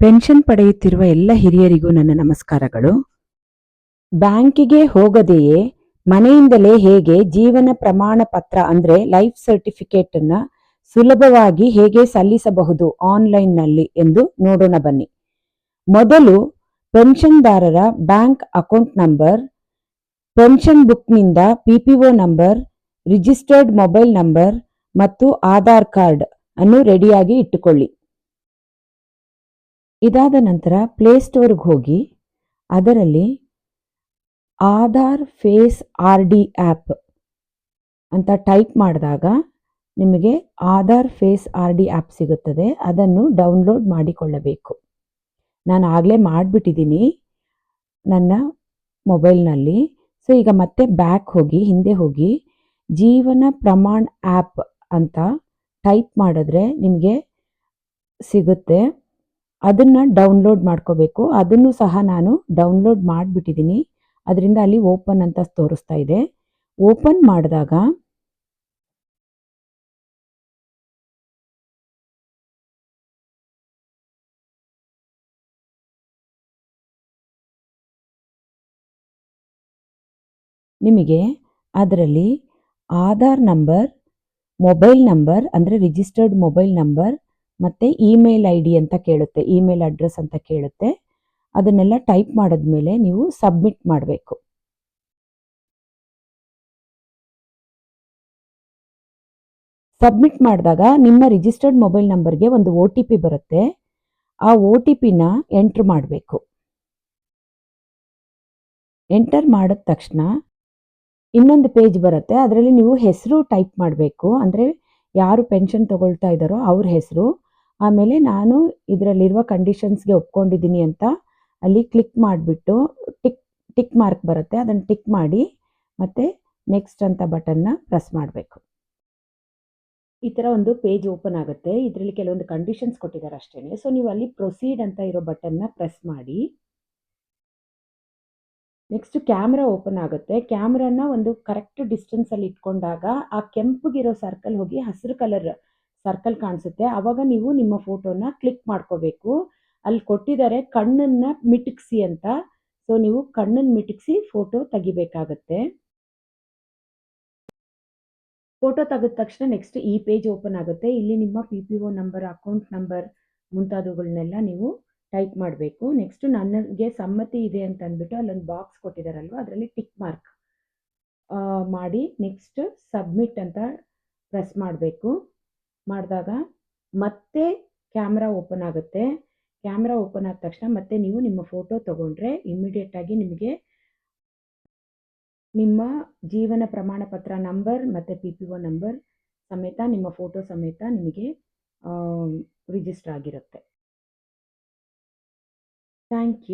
Pension ಪಡೆಯುತ್ತಿರುವ ಎಲ್ಲ ಹಿರಿಯರಿಗೂ ನನ್ನ ನಮಸ್ಕಾರಗಳು. ಬ್ಯಾಂಕಿಗೆ ಹೋಗದೆಯೇ ಮನೆಯಿಂದಲೇ ಹೇಗೆ ಜೀವನ ಪ್ರಮಾಣ ಪತ್ರ ಅಂದ್ರೆ ಲೈಫ್ ಸರ್ಟಿಫಿಕೇಟ್ ಅನ್ನ ಸುಲಭವಾಗಿ ಹೇಗೆ ಸಲ್ಲಿಸಬಹುದು ಆನ್ಲೈನ್ನಲ್ಲಿ ಎಂದು ನೋಡೋಣ ಬನ್ನಿ. ಮೊದಲು ಪೆನ್ಷನ್ದಾರರ ಬ್ಯಾಂಕ್ ಅಕೌಂಟ್ ನಂಬರ್, ಪೆನ್ಷನ್ ಬುಕ್ನಿಂದ PPO number, registered mobile number ಮತ್ತು ಆಧಾರ್ ಕಾರ್ಡ್ ಅನ್ನು ರೆಡಿಯಾಗಿ ಇಟ್ಟುಕೊಳ್ಳಿ. ಇದಾದ ನಂತರ ಪ್ಲೇಸ್ಟೋರ್ಗೆ ಹೋಗಿ ಅದರಲ್ಲಿ ಆಧಾರ್ ಫೇಸ್ RD ಆ್ಯಪ್ ಅಂತ ಟೈಪ್ ಮಾಡಿದಾಗ ನಿಮಗೆ ಆಧಾರ್ ಫೇಸ್ RD ಆ್ಯಪ್ ಸಿಗುತ್ತದೆ. ಅದನ್ನು ಡೌನ್ಲೋಡ್ ಮಾಡಿಕೊಳ್ಳಬೇಕು. ನಾನು ಆಗಲೇ ಮಾಡಿಬಿಟ್ಟಿದ್ದೀನಿ ನನ್ನ ಮೊಬೈಲ್ನಲ್ಲಿ. ಸೊ ಈಗ ಮತ್ತೆ ಬ್ಯಾಕ್ ಹೋಗಿ ಹಿಂದೆ ಹೋಗಿ ಜೀವನ ಪ್ರಮಾಣ್ ಆ್ಯಪ್ ಅಂತ ಟೈಪ್ ಮಾಡಿದ್ರೆ ನಿಮಗೆ ಸಿಗುತ್ತೆ. ಅದನ್ನು ಡೌನ್ಲೋಡ್ ಮಾಡ್ಕೋಬೇಕು. ಅದನ್ನು ಸಹ ನಾನು ಡೌನ್ಲೋಡ್ ಮಾಡಿಬಿಟ್ಟಿದ್ದೀನಿ. ಅದರಿಂದ ಅಲ್ಲಿ ಓಪನ್ ಅಂತ ತೋರಿಸ್ತಾ ಇದೆ. ಓಪನ್ ಮಾಡಿದಾಗ ನಿಮಗೆ ಅದರಲ್ಲಿ ಆಧಾರ್ ನಂಬರ್, ಮೊಬೈಲ್ ನಂಬರ್ ಅಂದರೆ ರಿಜಿಸ್ಟರ್ಡ್ ಮೊಬೈಲ್ ನಂಬರ್ ಮತ್ತು ಇಮೇಲ್ ID ಅಂತ ಕೇಳುತ್ತೆ, ಇಮೇಲ್ ಅಡ್ರೆಸ್ ಅಂತ ಕೇಳುತ್ತೆ. ಅದನ್ನೆಲ್ಲ ಟೈಪ್ ಮಾಡಿದ್ಮೇಲೆ ನೀವು ಸಬ್ಮಿಟ್ ಮಾಡಬೇಕು. ಸಬ್ಮಿಟ್ ಮಾಡಿದಾಗ ನಿಮ್ಮ ರಿಜಿಸ್ಟರ್ಡ್ ಮೊಬೈಲ್ ನಂಬರ್ಗೆ ಒಂದು OTP ಬರುತ್ತೆ. ಆ OTPನ ಎಂಟ್ರ್ ಮಾಡಬೇಕು. ಎಂಟರ್ ಮಾಡಿದ ತಕ್ಷಣ ಇನ್ನೊಂದು ಪೇಜ್ ಬರುತ್ತೆ. ಅದರಲ್ಲಿ ನೀವು ಹೆಸರು ಟೈಪ್ ಮಾಡಬೇಕು. ಅಂದರೆ ಯಾರು ಪೆನ್ಷನ್ ತಗೊಳ್ತಾ ಇದ್ದಾರೋ ಅವ್ರ ಹೆಸರು. ಆಮೇಲೆ ನಾನು ಇದರಲ್ಲಿರುವ ಕಂಡೀಷನ್ಸ್ಗೆ ಒಪ್ಕೊಂಡಿದ್ದೀನಿ ಅಂತ ಅಲ್ಲಿ ಕ್ಲಿಕ್ ಮಾಡಿಬಿಟ್ಟು ಟಿಕ್ ಮಾರ್ಕ್ ಬರುತ್ತೆ, ಅದನ್ನು ಟಿಕ್ ಮಾಡಿ ಮತ್ತು ನೆಕ್ಸ್ಟ್ ಅಂತ ಬಟನ್ನ ಪ್ರೆಸ್ ಮಾಡಬೇಕು. ಈ ಥರ ಒಂದು ಪೇಜ್ ಓಪನ್ ಆಗುತ್ತೆ. ಇದರಲ್ಲಿ ಕೆಲವೊಂದು ಕಂಡೀಷನ್ಸ್ ಕೊಟ್ಟಿದ್ದಾರೆ ಅಷ್ಟೇ. ಸೊ ನೀವು ಅಲ್ಲಿ ಪ್ರೊಸೀಡ್ ಅಂತ ಇರೋ ಬಟನ್ನ ಪ್ರೆಸ್ ಮಾಡಿ. ನೆಕ್ಸ್ಟ್ ಕ್ಯಾಮ್ರಾ ಓಪನ್ ಆಗುತ್ತೆ. ಕ್ಯಾಮ್ರಾನ ಒಂದು ಕರೆಕ್ಟ್ ಡಿಸ್ಟೆನ್ಸಲ್ಲಿ ಇಟ್ಕೊಂಡಾಗ ಆ ಕೆಂಪಗಿರೋ ಸರ್ಕಲ್ ಹೋಗಿ ಹಸಿರು ಕಲರ್ ಸರ್ಕಲ್ ಕಾಣಿಸುತ್ತೆ. ಆವಾಗ ನೀವು ನಿಮ್ಮ ಫೋಟೋನ ಕ್ಲಿಕ್ ಮಾಡ್ಕೋಬೇಕು. ಅಲ್ಲಿ ಕೊಟ್ಟಿದ್ದಾರೆ ಕಣ್ಣನ್ನು ಮಿಟುಕಿಸಿ ಅಂತ. ಸೊ ನೀವು ಕಣ್ಣನ್ನು ಮಿಟುಕಿಸಿ ಫೋಟೋ ತೆಗಿಬೇಕಾಗತ್ತೆ. ಫೋಟೋ ತೆಗೆದ ತಕ್ಷಣ ನೆಕ್ಸ್ಟ್ ಈ ಪೇಜ್ ಓಪನ್ ಆಗುತ್ತೆ. ಇಲ್ಲಿ ನಿಮ್ಮ PPO ನಂಬರ್, ಅಕೌಂಟ್ ನಂಬರ್ ಮುಂತಾದವುಗಳನ್ನೆಲ್ಲ ನೀವು ಟೈಪ್ ಮಾಡಬೇಕು. ನೆಕ್ಸ್ಟ್ ನನಗೆ ಸಮ್ಮತಿ ಇದೆ ಅಂತ ಅಂದ್ಬಿಟ್ಟು ಅಲ್ಲೊಂದು ಬಾಕ್ಸ್ ಕೊಟ್ಟಿದ್ದಾರಲ್ವ, ಅದರಲ್ಲಿ ಟಿಕ್ ಮಾರ್ಕ್ ಮಾಡಿ ನೆಕ್ಸ್ಟ್ ಸಬ್ಮಿಟ್ ಅಂತ ಪ್ರೆಸ್ ಮಾಡಬೇಕು. ಮಾಡಿದಾಗ ಮತ್ತೆ ಕ್ಯಾಮ್ರಾ ಓಪನ್ ಆಗುತ್ತೆ. ಕ್ಯಾಮ್ರಾ ಓಪನ್ ಆದ ತಕ್ಷಣ ಮತ್ತೆ ನೀವು ನಿಮ್ಮ ಫೋಟೋ ತೊಗೊಂಡ್ರೆ ಇಮಿಡಿಯೇಟಾಗಿ ನಿಮಗೆ ನಿಮ್ಮ ಜೀವನ ಪ್ರಮಾಣ ಪತ್ರ ನಂಬರ್ ಮತ್ತು PPO ನಂಬರ್ ಸಮೇತ ನಿಮ್ಮ ಫೋಟೋ ಸಮೇತ ನಿಮಗೆ ರಿಜಿಸ್ಟರ್ ಆಗಿರುತ್ತೆ. Thank you.